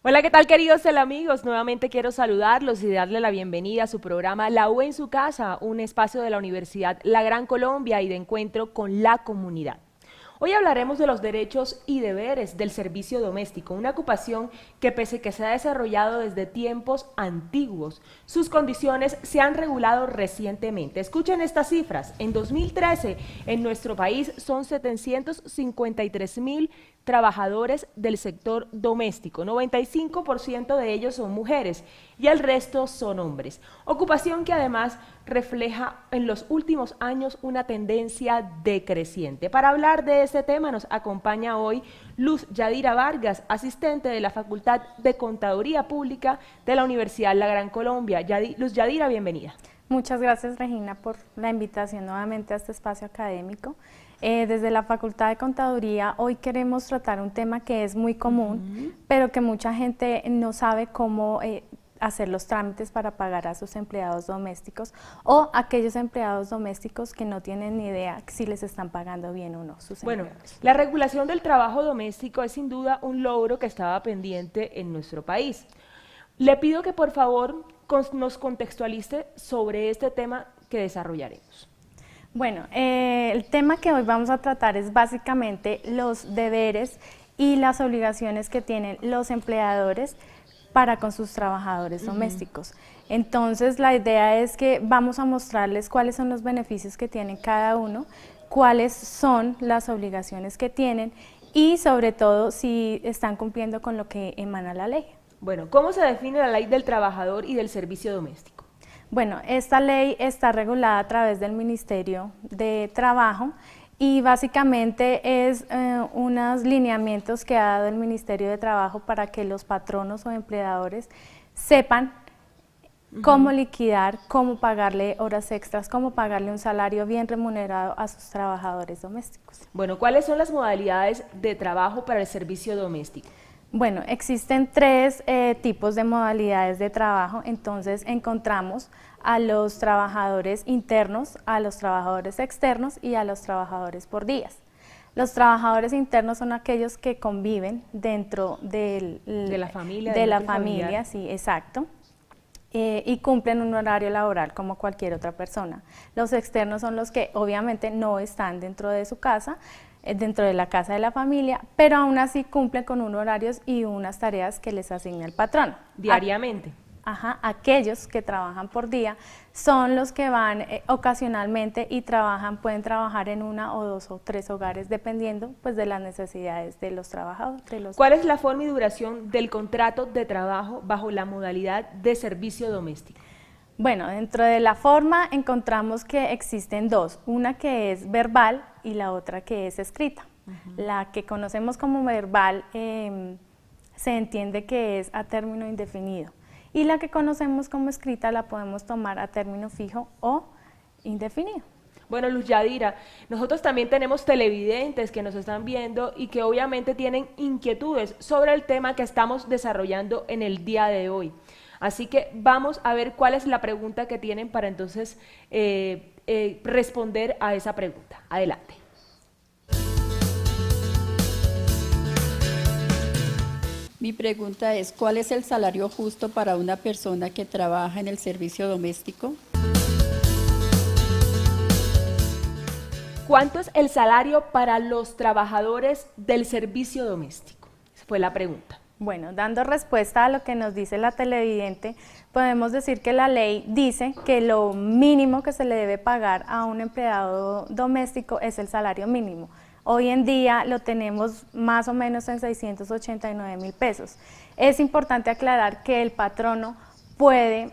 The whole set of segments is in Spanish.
Hola, ¿qué tal, queridos telamigos? Nuevamente quiero saludarlos y darle la bienvenida a su programa La U en su casa, un espacio de la Universidad La Gran Colombia y de encuentro con la comunidad. Hoy hablaremos de los derechos y deberes del servicio doméstico, una ocupación que pese que se ha desarrollado desde tiempos antiguos, sus condiciones se han regulado recientemente. Escuchen estas cifras. En 2013, en nuestro país son 753.000 trabajadores del sector doméstico, 95% de ellos son mujeres y el resto son hombres. Ocupación que además refleja en los últimos años una tendencia decreciente. Para hablar de este tema nos acompaña hoy Luz Yadira Vargas, asistente de la Facultad de Contaduría Pública de la Universidad La Gran Colombia. Luz Yadira, bienvenida. Muchas gracias, Regina, por la invitación nuevamente a este espacio académico. Desde la Facultad de Contaduría hoy queremos tratar un tema que es muy común, pero que mucha gente no sabe cómo hacer los trámites para pagar a sus empleados domésticos o aquellos empleados domésticos que no tienen ni idea si les están pagando bien o no sus empleados. La regulación del trabajo doméstico es sin duda un logro que estaba pendiente en nuestro país. Le pido que por favor nos contextualice sobre este tema que desarrollaremos. Bueno, el tema que hoy vamos a tratar es básicamente los deberes y las obligaciones que tienen los empleadores para con sus trabajadores domésticos. Entonces, la idea es que vamos a mostrarles cuáles son los beneficios que tienen cada uno, cuáles son las obligaciones que tienen y sobre todo si están cumpliendo con lo que emana la ley. Bueno, ¿cómo se define la ley del trabajador y del servicio doméstico? Bueno, esta ley está regulada a través del Ministerio de Trabajo y básicamente es unos lineamientos que ha dado el Ministerio de Trabajo para que los patronos o empleadores sepan cómo liquidar, cómo pagarle horas extras, cómo pagarle un salario bien remunerado a sus trabajadores domésticos. Bueno, ¿cuáles son las modalidades de trabajo para el servicio doméstico? Bueno, existen tres tipos de modalidades de trabajo, entonces encontramos a los trabajadores internos, a los trabajadores externos y a los trabajadores por días. Los trabajadores internos son aquellos que conviven dentro de la familia. De la familia, sí, exacto. Y cumplen un horario laboral como cualquier otra persona. Los externos son los que obviamente no están dentro de su casa, dentro de la casa de la familia, pero aún así cumplen con unos horarios y unas tareas que les asigna el patrón. Diariamente. Aquellos que trabajan por día son los que van ocasionalmente y pueden trabajar en una o dos o tres hogares dependiendo pues de las necesidades de los trabajadores. ¿Cuál es la forma y duración del contrato de trabajo bajo la modalidad de servicio doméstico? Bueno, dentro de la forma encontramos que existen dos, una que es verbal y la otra que es escrita. La que conocemos como verbal se entiende que es a término indefinido y la que conocemos como escrita la podemos tomar a término fijo o indefinido. Bueno, Luz Yadira, nosotros también tenemos televidentes que nos están viendo y que obviamente tienen inquietudes sobre el tema que estamos desarrollando en el día de hoy. Así que vamos a ver cuál es la pregunta que tienen para entonces responder a esa pregunta. Adelante. Mi pregunta es, ¿cuál es el salario justo para una persona que trabaja en el servicio doméstico? ¿Cuánto es el salario para los trabajadores del servicio doméstico? Esa fue la pregunta. Bueno, dando respuesta a lo que nos dice la televidente, podemos decir que la ley dice que lo mínimo que se le debe pagar a un empleado doméstico es el salario mínimo. Hoy en día lo tenemos más o menos en 689.000 pesos. Es importante aclarar que el patrono puede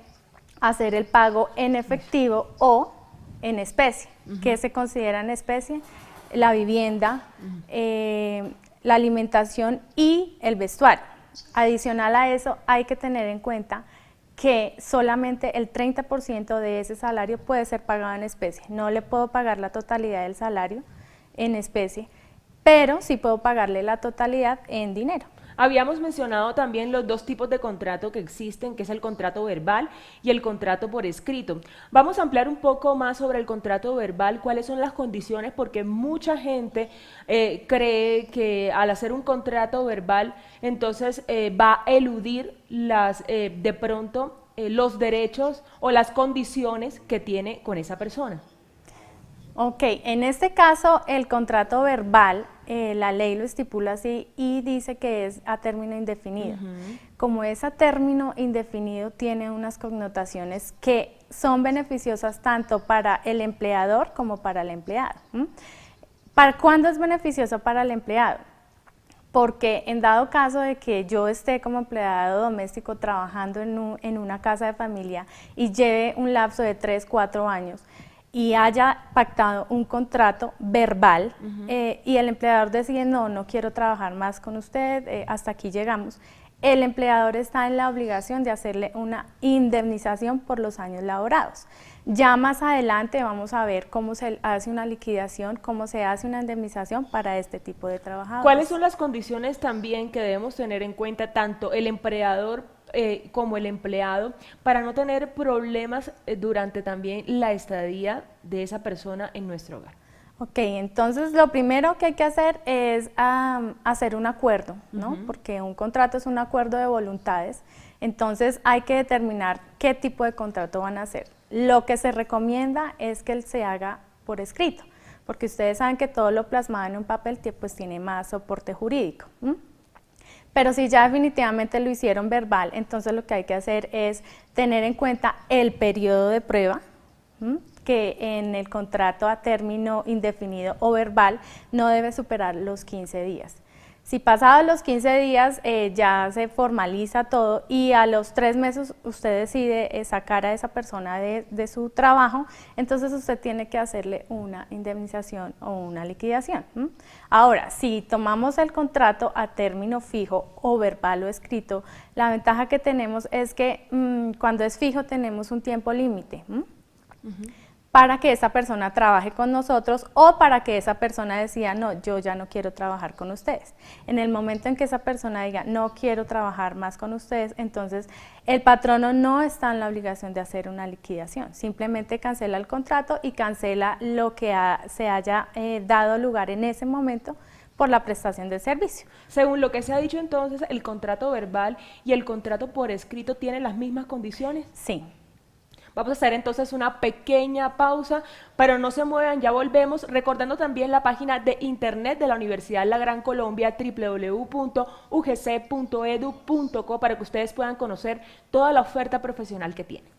hacer el pago en efectivo o en especie. ¿Qué se considera en especie? La vivienda, la alimentación y el vestuario. Adicional a eso, hay que tener en cuenta que solamente el 30% de ese salario puede ser pagado en especie. No le puedo pagar la totalidad del salario en especie pero sí puedo pagarle la totalidad en dinero. Habíamos mencionado también los dos tipos de contrato que existen, que es el contrato verbal y el contrato por escrito. Vamos a ampliar un poco más sobre el contrato verbal, cuáles son las condiciones, porque mucha gente cree que al hacer un contrato verbal, entonces va a eludir de pronto los derechos o las condiciones que tiene con esa persona. Ok, en este caso el contrato verbal, la ley lo estipula así y dice que es a término indefinido. Como es a término indefinido, tiene unas connotaciones que son beneficiosas tanto para el empleador como para el empleado. ¿Para cuándo es beneficioso para el empleado? Porque en dado caso de que yo esté como empleado doméstico trabajando en una casa de familia y lleve un lapso de 3, 4 años, y haya pactado un contrato verbal y el empleador decide no quiero trabajar más con usted, hasta aquí llegamos, el empleador está en la obligación de hacerle una indemnización por los años laborados. Ya más adelante vamos a ver cómo se hace una liquidación, cómo se hace una indemnización para este tipo de trabajadores. ¿Cuáles son las condiciones también que debemos tener en cuenta tanto el empleador como el empleado para no tener problemas durante también la estadía de esa persona en nuestro hogar? Ok, entonces lo primero que hay que hacer es hacer un acuerdo, ¿no? Porque un contrato es un acuerdo de voluntades, entonces hay que determinar qué tipo de contrato van a hacer. Lo que se recomienda es que él se haga por escrito, porque ustedes saben que todo lo plasmado en un papel pues tiene más soporte jurídico. Pero si ya definitivamente lo hicieron verbal, entonces lo que hay que hacer es tener en cuenta el periodo de prueba, que en el contrato a término indefinido o verbal no debe superar los 15 días. Si pasados los 15 días ya se formaliza todo y a los 3 meses usted decide sacar a esa persona de su trabajo, entonces usted tiene que hacerle una indemnización o una liquidación. Ahora, si tomamos el contrato a término fijo o verbal o escrito, la ventaja que tenemos es que cuando es fijo tenemos un tiempo límite. Para que esa persona trabaje con nosotros o para que esa persona decida, no, yo ya no quiero trabajar con ustedes. En el momento en que esa persona diga, no quiero trabajar más con ustedes, entonces el patrono no está en la obligación de hacer una liquidación, simplemente cancela el contrato y cancela lo que se haya dado lugar en ese momento por la prestación del servicio. Según lo que se ha dicho entonces, el contrato verbal y el contrato por escrito tienen las mismas condiciones. Sí. Vamos a hacer entonces una pequeña pausa, pero no se muevan, ya volvemos, recordando también la página de internet de la Universidad La Gran Colombia, www.ugc.edu.co, para que ustedes puedan conocer toda la oferta profesional que tiene.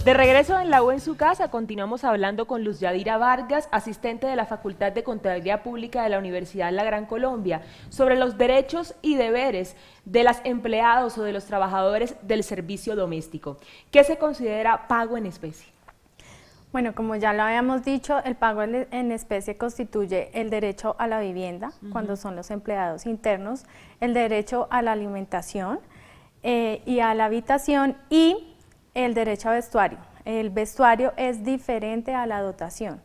De regreso en La U en su casa, continuamos hablando con Luz Yadira Vargas, asistente de la Facultad de Contaduría Pública de la Universidad La Gran Colombia, sobre los derechos y deberes de los empleados o de los trabajadores del servicio doméstico. ¿Qué se considera pago en especie? Bueno, como ya lo habíamos dicho, el pago en especie constituye el derecho a la vivienda, cuando son los empleados internos, el derecho a la alimentación y a la habitación y el derecho a vestuario. El vestuario es diferente a la dotación.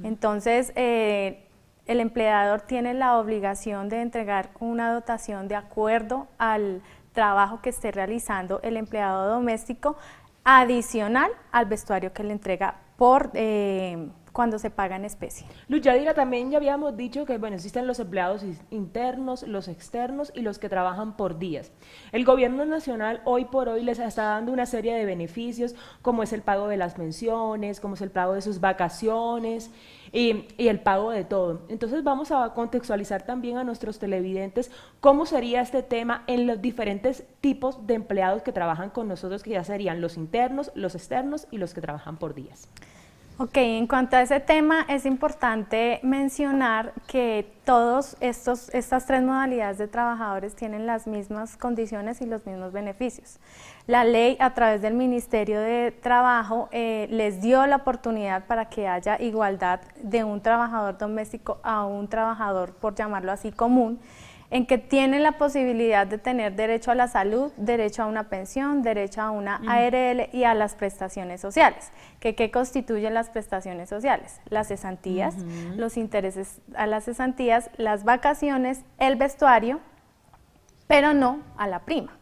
Entonces, el empleador tiene la obligación de entregar una dotación de acuerdo al trabajo que esté realizando el empleado doméstico, adicional al vestuario que le entrega por cuando se paga en especie. Luz Yadira, también ya habíamos dicho que bueno, existen los empleados internos, los externos y los que trabajan por días. El gobierno nacional hoy por hoy les está dando una serie de beneficios, como es el pago de las pensiones, como es el pago de sus vacaciones y el pago de todo. Entonces vamos a contextualizar también a nuestros televidentes cómo sería este tema en los diferentes tipos de empleados que trabajan con nosotros, que ya serían los internos, los externos y los que trabajan por días. Ok, en cuanto a ese tema es importante mencionar que estas tres modalidades de trabajadores tienen las mismas condiciones y los mismos beneficios. La ley a través del Ministerio de Trabajo les dio la oportunidad para que haya igualdad de un trabajador doméstico a un trabajador, por llamarlo así, común, en que tienen la posibilidad de tener derecho a la salud, derecho a una pensión, derecho a una ARL y a las prestaciones sociales. ¿Qué constituyen las prestaciones sociales? Las cesantías, los intereses a las cesantías, las vacaciones, el vestuario, pero no a la prima.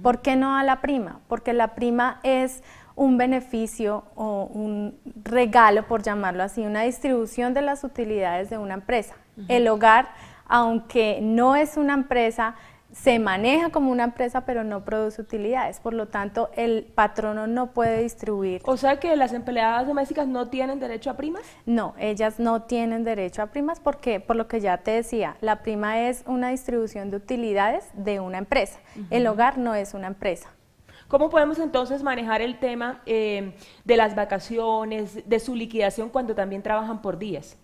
¿Por qué no a la prima? Porque la prima es un beneficio o un regalo, por llamarlo así, una distribución de las utilidades de una empresa. El hogar, aunque no es una empresa, se maneja como una empresa, pero no produce utilidades. Por lo tanto, el patrono no puede distribuir. O sea que las empleadas domésticas no tienen derecho a primas. No, ellas no tienen derecho a primas porque, por lo que ya te decía, la prima es una distribución de utilidades de una empresa. El hogar no es una empresa. ¿Cómo podemos entonces manejar el tema de las vacaciones, de su liquidación cuando también trabajan por días?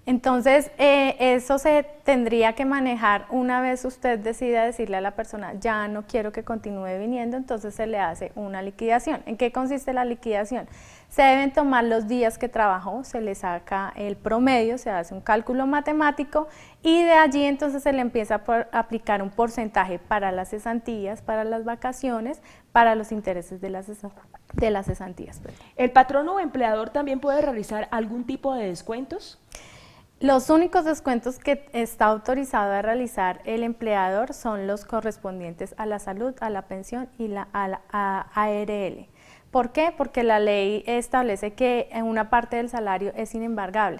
Entonces, eso se tendría que manejar una vez usted decida decirle a la persona, ya no quiero que continúe viniendo, entonces se le hace una liquidación. ¿En qué consiste la liquidación? Se deben tomar los días que trabajó, se le saca el promedio, se hace un cálculo matemático y de allí entonces se le empieza a aplicar un porcentaje para las cesantías, para las vacaciones, para los intereses de las cesantías. ¿El patrono o empleador también puede realizar algún tipo de descuentos? Los únicos descuentos que está autorizado a realizar el empleador son los correspondientes a la salud, a la pensión y a la ARL. ¿Por qué? Porque la ley establece que en una parte del salario es inembargable.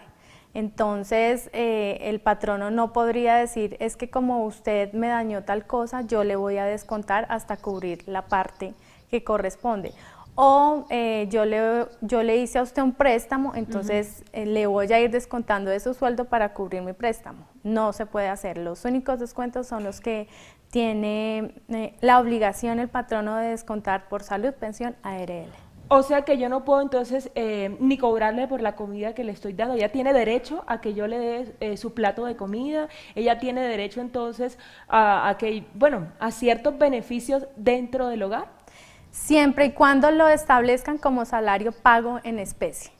Entonces, el patrono no podría decir, es que como usted me dañó tal cosa, yo le voy a descontar hasta cubrir la parte que corresponde. O yo le hice a usted un préstamo, entonces le voy a ir descontando de su sueldo para cubrir mi préstamo. No se puede hacer. Los únicos descuentos son los que tiene la obligación el patrono de descontar por salud, pensión, ARL. O sea que yo no puedo entonces ni cobrarle por la comida que le estoy dando. Ella tiene derecho a que yo le dé su plato de comida. Ella tiene derecho entonces a ciertos beneficios dentro del hogar. Siempre y cuando lo establezcan como salario pago en especie.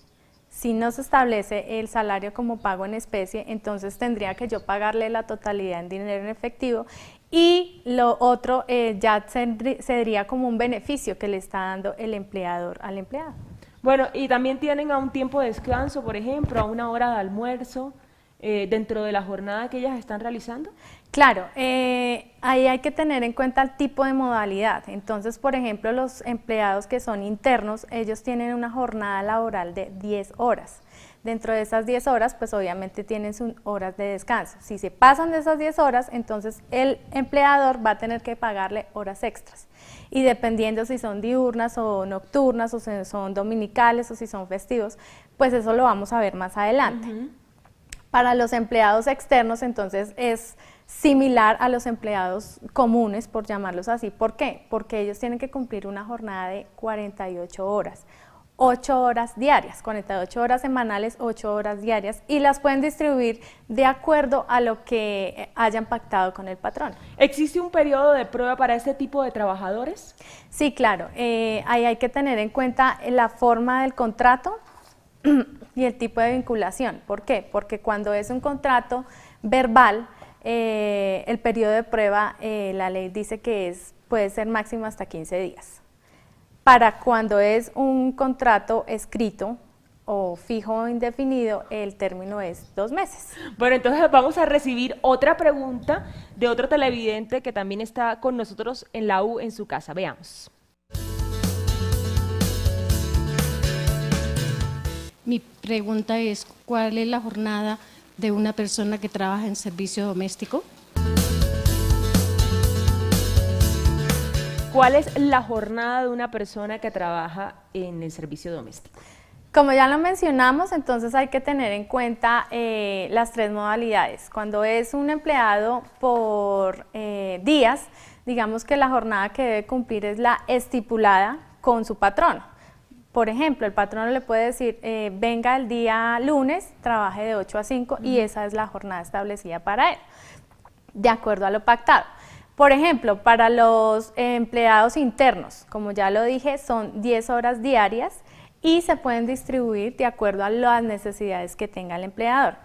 Si no se establece el salario como pago en especie, entonces tendría que yo pagarle la totalidad en dinero en efectivo y lo otro ya sería como un beneficio que le está dando el empleador al empleado. Bueno, y también tienen a un tiempo de descanso, por ejemplo, a una hora de almuerzo dentro de la jornada que ellas están realizando. Claro, ahí hay que tener en cuenta el tipo de modalidad. Entonces, por ejemplo, los empleados que son internos, ellos tienen una jornada laboral de 10 horas. Dentro de esas 10 horas, pues obviamente tienen sus horas de descanso. Si se pasan de esas 10 horas, entonces el empleador va a tener que pagarle horas extras. Y dependiendo si son diurnas o nocturnas, o si son dominicales o si son festivos, pues eso lo vamos a ver más adelante. Para los empleados externos, entonces, es similar a los empleados comunes, por llamarlos así. ¿Por qué? Porque ellos tienen que cumplir una jornada de 48 horas. 8 horas diarias, 48 horas semanales, 8 horas diarias, y las pueden distribuir de acuerdo a lo que hayan pactado con el patrón. ¿Existe un periodo de prueba para este tipo de trabajadores? Sí, claro, ahí hay que tener en cuenta la forma del contrato y el tipo de vinculación. ¿Por qué? Porque cuando es un contrato verbal, el periodo de prueba, la ley dice que puede ser máximo hasta 15 días. Para cuando es un contrato escrito o fijo o indefinido, el término es 2 meses. Bueno, entonces vamos a recibir otra pregunta de otro televidente que también está con nosotros en la U en su casa. Veamos. Mi pregunta es, ¿cuál es la jornada de una persona que trabaja en servicio doméstico? ¿Cuál es la jornada de una persona que trabaja en el servicio doméstico? Como ya lo mencionamos, entonces hay que tener en cuenta las 3 modalidades. Cuando es un empleado por días, digamos que la jornada que debe cumplir es la estipulada con su patrono. Por ejemplo, el patrono le puede decir, venga el día lunes, trabaje de 8 a 5 y esa es la jornada establecida para él, de acuerdo a lo pactado. Por ejemplo, para los empleados internos, como ya lo dije, son 10 horas diarias y se pueden distribuir de acuerdo a las necesidades que tenga el empleador.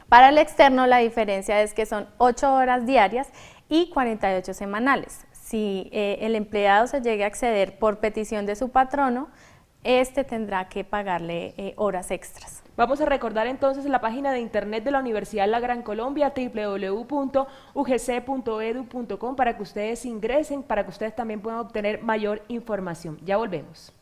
Para el externo la diferencia es que son 8 horas diarias y 48 semanales. Si el empleado se llegue a exceder por petición de su patrono, este tendrá que pagarle horas extras. Vamos a recordar entonces la página de internet de la Universidad La Gran Colombia, www.ugc.edu.com, para que ustedes ingresen, para que ustedes también puedan obtener mayor información. Ya volvemos.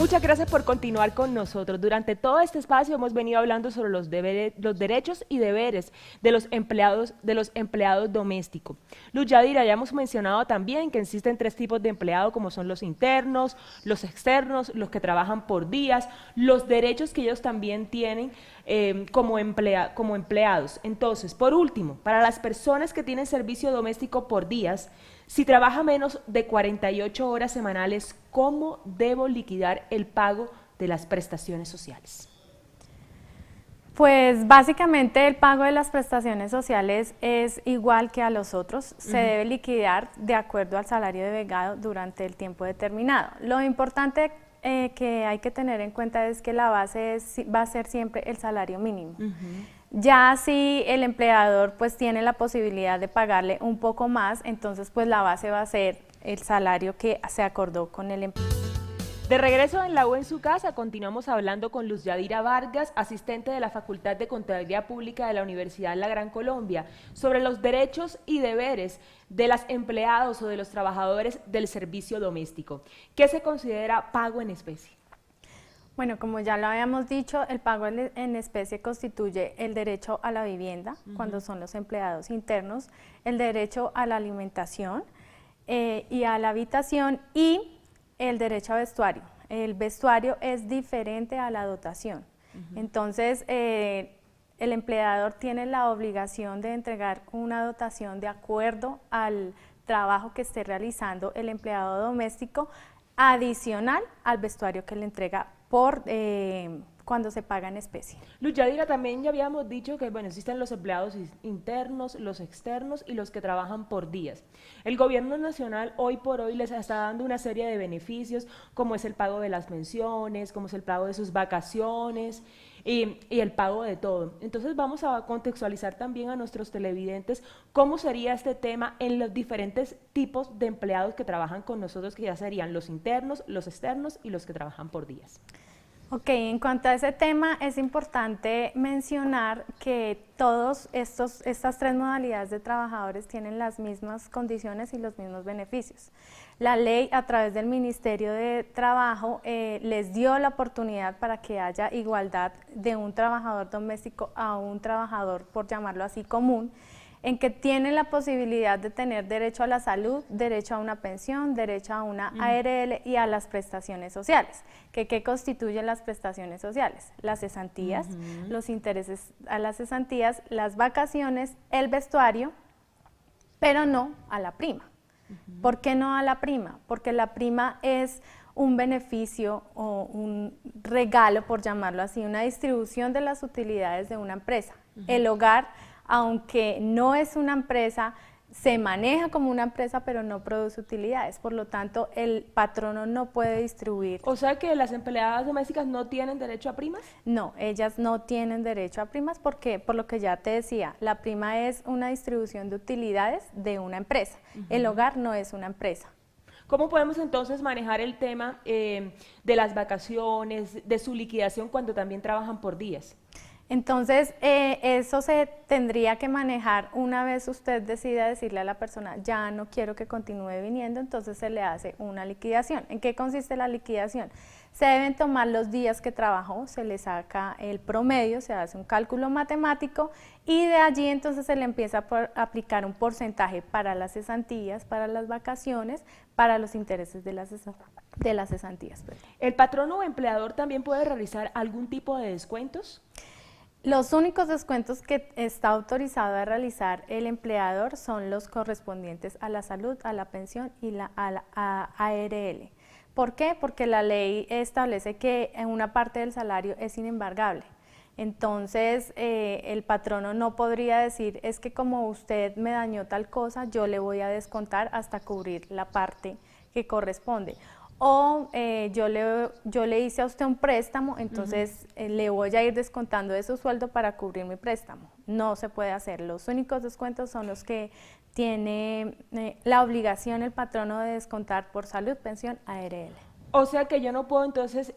Muchas gracias por continuar con nosotros. Durante todo este espacio hemos venido hablando sobre los derechos y deberes de los empleados domésticos. Luz Yadira, ya hemos mencionado también que existen 3 tipos de empleados, como son los internos, los externos, los que trabajan por días, los derechos que ellos también tienen como empleados. Entonces, por último, para las personas que tienen servicio doméstico por días, si trabaja menos de 48 horas semanales, ¿cómo debo liquidar el pago de las prestaciones sociales? Pues básicamente el pago de las prestaciones sociales es igual que a los otros, se debe liquidar de acuerdo al salario devengado durante el tiempo determinado. Lo importante que hay que tener en cuenta es que la base va a ser siempre el salario mínimo. Ya si el empleador pues tiene la posibilidad de pagarle un poco más, entonces pues la base va a ser el salario que se acordó con el empleador. De regreso en La U en su casa, continuamos hablando con Luz Yadira Vargas, asistente de la Facultad de Contaduría Pública de la Universidad La Gran Colombia, sobre los derechos y deberes de los empleados o de los trabajadores del servicio doméstico. ¿Qué se considera pago en especie? Bueno, como ya lo habíamos dicho, el pago en especie constituye el derecho a la vivienda, cuando son los empleados internos, el derecho a la alimentación y a la habitación y el derecho a vestuario. El vestuario es diferente a la dotación. Entonces, el empleador tiene la obligación de entregar una dotación de acuerdo al trabajo que esté realizando el empleado doméstico, adicional al vestuario que le entrega cuando se paga en especie. Luz Yadira, también ya habíamos dicho que bueno, existen los empleados internos, los externos y los que trabajan por días. El gobierno nacional hoy por hoy les está dando una serie de beneficios, como es el pago de las pensiones, como es el pago de sus vacaciones y el pago de todo. Entonces vamos a contextualizar también a nuestros televidentes cómo sería este tema en los diferentes tipos de empleados que trabajan con nosotros, que ya serían los internos, los externos y los que trabajan por días. Ok, en cuanto a ese tema es importante mencionar que estas 3 modalidades de trabajadores tienen las mismas condiciones y los mismos beneficios. La ley a través del Ministerio de Trabajo les dio la oportunidad para que haya igualdad de un trabajador doméstico a un trabajador, por llamarlo así, común, en que tienen la posibilidad de tener derecho a la salud, derecho a una pensión, derecho a una ARL y a las prestaciones sociales. ¿Qué constituyen las prestaciones sociales? Las cesantías, los intereses a las cesantías, las vacaciones, el vestuario, pero no a la prima. ¿Por qué no a la prima? Porque la prima es un beneficio o un regalo, por llamarlo así, una distribución de las utilidades de una empresa. El hogar, aunque no es una empresa, se maneja como una empresa, pero no produce utilidades. Por lo tanto, el patrono no puede distribuir. O sea que las empleadas domésticas no tienen derecho a primas. No, ellas no tienen derecho a primas porque, por lo que ya te decía, la prima es una distribución de utilidades de una empresa. El hogar no es una empresa. ¿Cómo podemos entonces manejar el tema de las vacaciones, de su liquidación cuando también trabajan por días? Entonces, eso se tendría que manejar una vez usted decida decirle a la persona, ya no quiero que continúe viniendo, entonces se le hace una liquidación. ¿En qué consiste la liquidación? Se deben tomar los días que trabajó, se le saca el promedio, se hace un cálculo matemático y de allí entonces se le empieza a aplicar un porcentaje para las cesantías, para las vacaciones, para los intereses de las cesantías. ¿El patrono o empleador también puede realizar algún tipo de descuentos? Los únicos descuentos que está autorizado a realizar el empleador son los correspondientes a la salud, a la pensión y a la ARL. ¿Por qué? Porque la ley establece que una parte del salario es inembargable. Entonces, el patrono no podría decir, es que como usted me dañó tal cosa, yo le voy a descontar hasta cubrir la parte que corresponde. O yo le hice a usted un préstamo, entonces le voy a ir descontando de su sueldo para cubrir mi préstamo. No se puede hacer. Los únicos descuentos son los que tiene la obligación el patrono de descontar por salud, pensión, ARL. O sea que yo no puedo entonces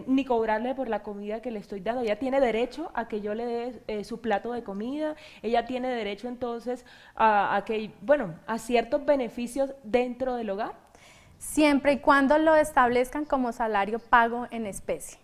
ni cobrarle por la comida que le estoy dando. Ella tiene derecho a que yo le dé su plato de comida. Ella tiene derecho entonces a ciertos beneficios dentro del hogar. siempre y cuando lo establezcan como salario pago en especie.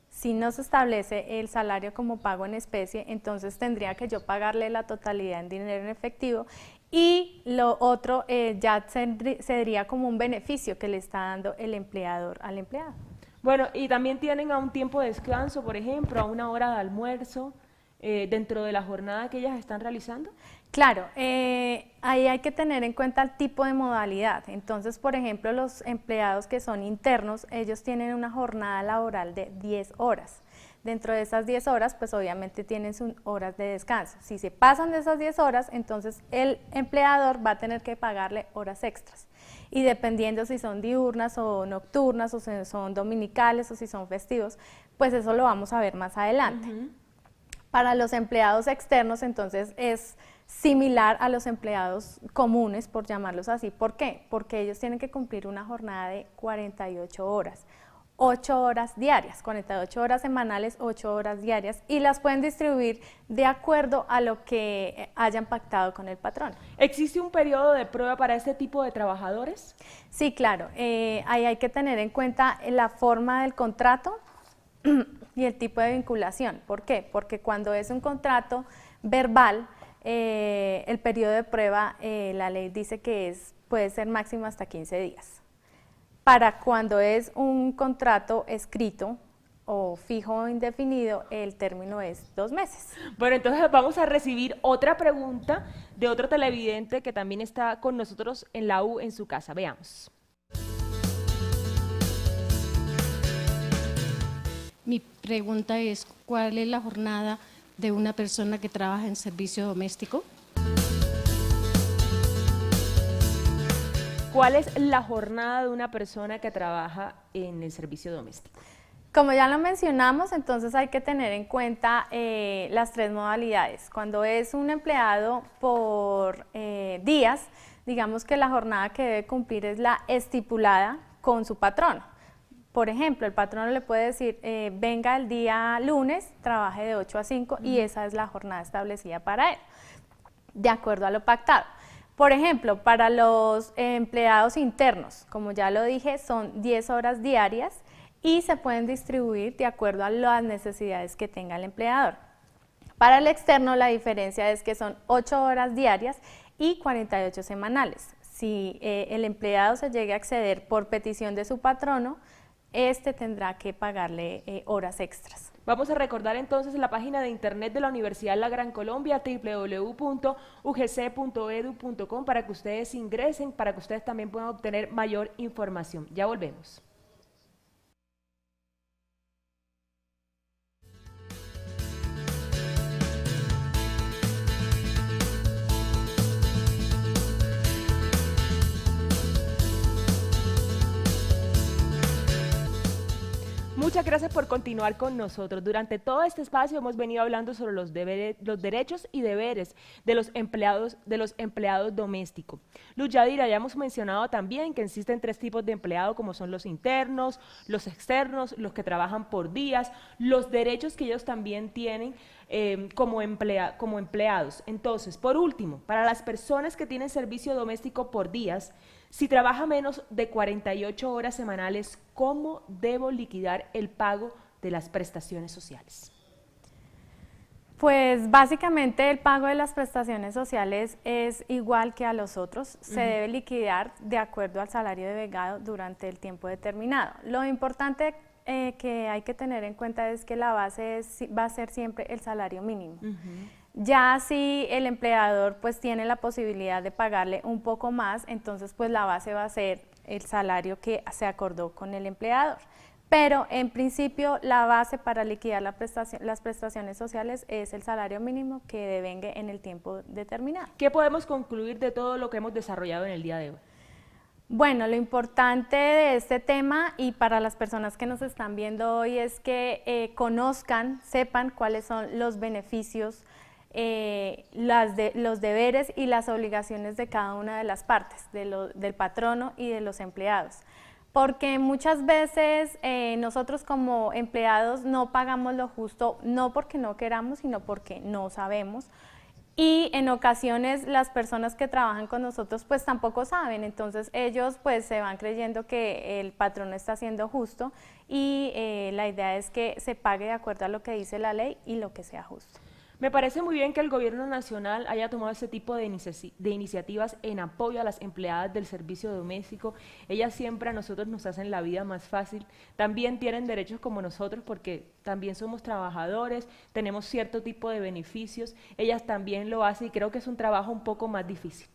Si no se establece el salario como pago en especie, entonces tendría que yo pagarle la totalidad en dinero en efectivo, y lo otro ya sería como un beneficio que le está dando el empleador al empleado. Bueno, y también tienen a un tiempo de descanso, por ejemplo, a una hora de almuerzo dentro de la jornada que ellas están realizando. Claro, ahí hay que tener en cuenta el tipo de modalidad. Entonces, por ejemplo, los empleados que son internos, ellos tienen una jornada laboral de 10 horas. Dentro de esas 10 horas, pues obviamente tienen sus horas de descanso. Si se pasan de esas 10 horas, entonces el empleador va a tener que pagarle horas extras. Y dependiendo si son diurnas o nocturnas, o si son dominicales, o si son festivos, pues eso lo vamos a ver más adelante. Para los empleados externos, entonces, es similar a los empleados comunes, por llamarlos así. ¿Por qué? Porque ellos tienen que cumplir una jornada de 48 horas, 8 horas diarias, 48 horas semanales, 8 horas diarias, y las pueden distribuir de acuerdo a lo que hayan pactado con el patrón. ¿Existe un periodo de prueba para este tipo de trabajadores? Sí, claro, ahí hay que tener en cuenta la forma del contrato y el tipo de vinculación. ¿Por qué? Porque cuando es un contrato verbal, el periodo de prueba, la ley dice que puede ser máximo hasta 15 días. Para cuando es un contrato escrito o fijo o indefinido, el término es 2 meses. Bueno, entonces vamos a recibir otra pregunta de otro televidente que también está con nosotros en la U en su casa. Veamos. Mi pregunta es, ¿cuál es la jornada de una persona que trabaja en servicio doméstico? ¿Cuál es la jornada de una persona que trabaja en el servicio doméstico? Como ya lo mencionamos, entonces hay que tener en cuenta las 3 modalidades. Cuando es un empleado por días, digamos que la jornada que debe cumplir es la estipulada con su patrono. Por ejemplo, el patrono le puede decir, venga el día lunes, trabaje de 8 a 5, y esa es la jornada establecida para él, de acuerdo a lo pactado. Por ejemplo, para los empleados internos, como ya lo dije, son 10 horas diarias y se pueden distribuir de acuerdo a las necesidades que tenga el empleador. Para el externo, la diferencia es que son 8 horas diarias y 48 semanales. Si el empleado se llegue a exceder por petición de su patrono, este tendrá que pagarle horas extras. Vamos a recordar entonces la página de internet de la Universidad La Gran Colombia, www.ugc.edu.com, para que ustedes ingresen, para que ustedes también puedan obtener mayor información. Ya volvemos. Muchas gracias por continuar con nosotros. Durante todo este espacio hemos venido hablando sobre los derechos y deberes de los empleados domésticos. Luz Yadira, ya hemos mencionado también que existen 3 tipos de empleados, como son los internos, los externos, los que trabajan por días, los derechos que ellos también tienen como empleados. Entonces, por último, para las personas que tienen servicio doméstico por días, si trabaja menos de 48 horas semanales, ¿cómo debo liquidar el pago de las prestaciones sociales? Pues básicamente el pago de las prestaciones sociales es igual que a los otros, se debe liquidar de acuerdo al salario devengado durante el tiempo determinado. Lo importante que hay que tener en cuenta es que la base va a ser siempre el salario mínimo. Ya si el empleador pues tiene la posibilidad de pagarle un poco más, entonces pues la base va a ser el salario que se acordó con el empleador. Pero en principio la base para liquidar las prestaciones sociales es el salario mínimo que devengue en el tiempo determinado. ¿Qué podemos concluir de todo lo que hemos desarrollado en el día de hoy? Bueno, lo importante de este tema y para las personas que nos están viendo hoy es que conozcan, sepan cuáles son los beneficios, los deberes y las obligaciones de cada una de las partes, del patrono y de los empleados. Porque muchas veces nosotros como empleados no pagamos lo justo, no porque no queramos, sino porque no sabemos, Y en ocasiones las personas que trabajan con nosotros pues tampoco saben, entonces ellos pues se van creyendo que el patrón está siendo justo y la idea es que se pague de acuerdo a lo que dice la ley y lo que sea justo. Me parece muy bien que el gobierno nacional haya tomado ese tipo de iniciativas en apoyo a las empleadas del servicio doméstico. Ellas siempre a nosotros nos hacen la vida más fácil. También tienen derechos como nosotros porque también somos trabajadores, tenemos cierto tipo de beneficios. Ellas también lo hacen y creo que es un trabajo un poco más difícil.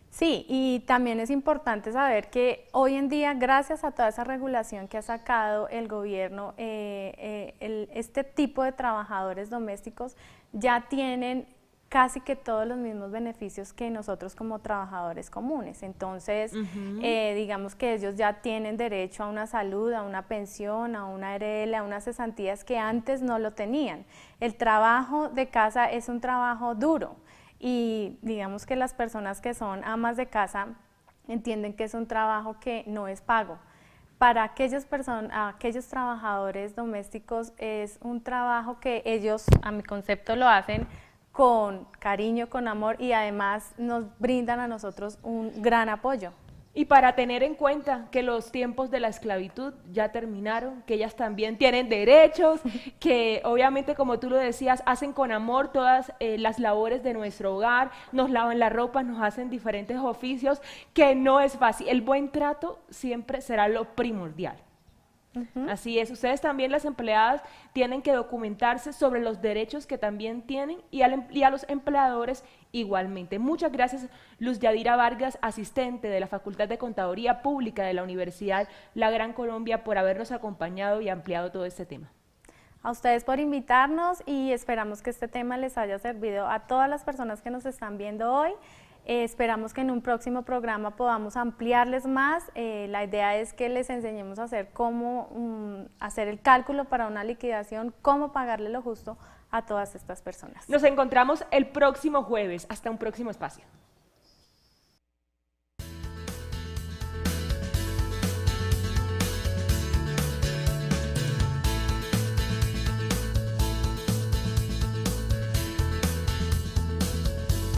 Sí, y también es importante saber que hoy en día, gracias a toda esa regulación que ha sacado el gobierno, este tipo de trabajadores domésticos ya tienen casi que todos los mismos beneficios que nosotros como trabajadores comunes. Entonces, digamos que ellos ya tienen derecho a una salud, a una pensión, a una ARL, a unas cesantías que antes no lo tenían. El trabajo de casa es un trabajo duro. Y digamos que las personas que son amas de casa entienden que es un trabajo que no es pago. Para aquellos trabajadores domésticos es un trabajo que ellos, a mi concepto, lo hacen con cariño, con amor y además nos brindan a nosotros un gran apoyo. Y para tener en cuenta que los tiempos de la esclavitud ya terminaron, que ellas también tienen derechos, que obviamente, como tú lo decías, hacen con amor todas las labores de nuestro hogar, nos lavan la ropa, nos hacen diferentes oficios, que no es fácil. El buen trato siempre será lo primordial. Así es, ustedes también, las empleadas, tienen que documentarse sobre los derechos que también tienen y a los empleadores igualmente. Muchas gracias, Luz Yadira Vargas, asistente de la Facultad de Contaduría Pública de la Universidad La Gran Colombia, por habernos acompañado y ampliado todo este tema. A ustedes por invitarnos y esperamos que este tema les haya servido a todas las personas que nos están viendo hoy. Esperamos que en un próximo programa podamos ampliarles más. La idea es que les enseñemos a hacer cómo hacer el cálculo para una liquidación, cómo pagarle lo justo a todas estas personas. Nos encontramos el próximo jueves. Hasta un próximo espacio.